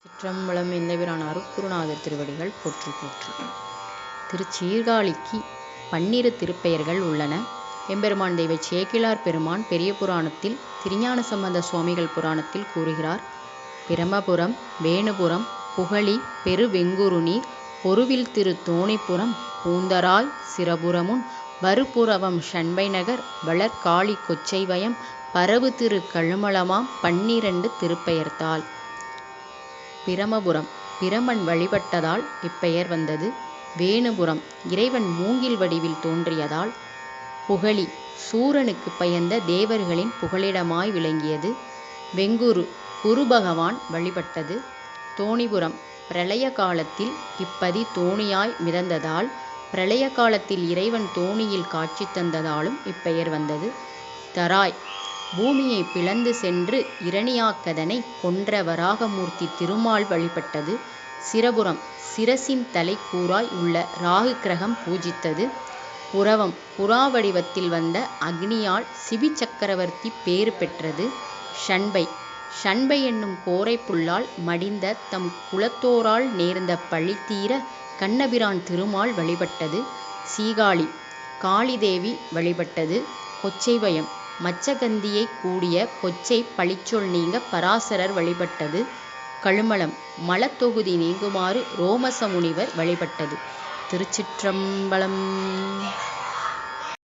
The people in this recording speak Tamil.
சிற்றம்பலம் எந்தபிரான் அருட்குருநாதர் திருவடிகள் போற்றி போற்றி. திருச்சீர்காழிக்கு 12 திருப்பெயர்கள் உள்ளன. எம்பெருமான் தெய்வ சேக்கிழார் பெருமான் பெரிய புராணத்தில், திருஞான சம்பந்த சுவாமிகள் புராணத்தில் கூறுகிறார். பிரமபுரம், வேணுபுரம், புகழி, பெருவெங்குருநீர், பொருவில் திரு தோணிபுரம், பூந்தராய் சிரபுரமுன், வருபுரவம் ஷண்பைநகர், வளர்காழி கொச்சைவயம், பரவு திரு கழுமலமாம் 12 திருப்பெயர்த்தால். பிரமபுரம் பிரமன் வழிபட்டதால் இப்பெயர் வந்தது. வேணுபுரம் இறைவன் மூங்கில் வடிவில் தோன்றியதால். புகழி சூரனுக்கு பயந்த தேவர்களின் புகலிடமாய் விளங்கியது. வெங்குரு குரு பகவான் வழிபட்டது. தோணிபுரம் பிரளய காலத்தில் இப்பதி தோணியாய் மிதந்ததால், பிரளய காலத்தில் இறைவன் தோணியில் காட்சி தந்ததாலும் இப்பெயர் வந்தது. தராய் பூமியை பிளந்து சென்று இரணியாக்கதனை கொன்ற வராகமூர்த்தி திருமால் வழிபட்டது. சிரபுரம் சிரசின் தலைக்கூறாய் உள்ள ராகு கிரகம் பூஜித்தது. புரவம் புறா வடிவத்தில் வந்த அக்னியால் சிபி சக்கரவர்த்தி பேறு பெற்றது. ஷண்பை ஷண்பை என்னும் கோரை புல்லால் மடிந்த தம் குலத்தோரால் நேர்ந்த பழி தீர கண்ணபிரான் திருமால் வழிபட்டது. சீகாழி காளிதேவி வழிபட்டது. கொச்சைவயம் மச்சகந்தியை கூடிய கொச்சை பழிச்சொல் நீங்க பராசரர் வழிபட்டது. கழுமலம் மலத்தொகுதி நீங்குமாறு ரோமச முனிவர் வழிபட்டது. திருச்சிற்றம்பலம்.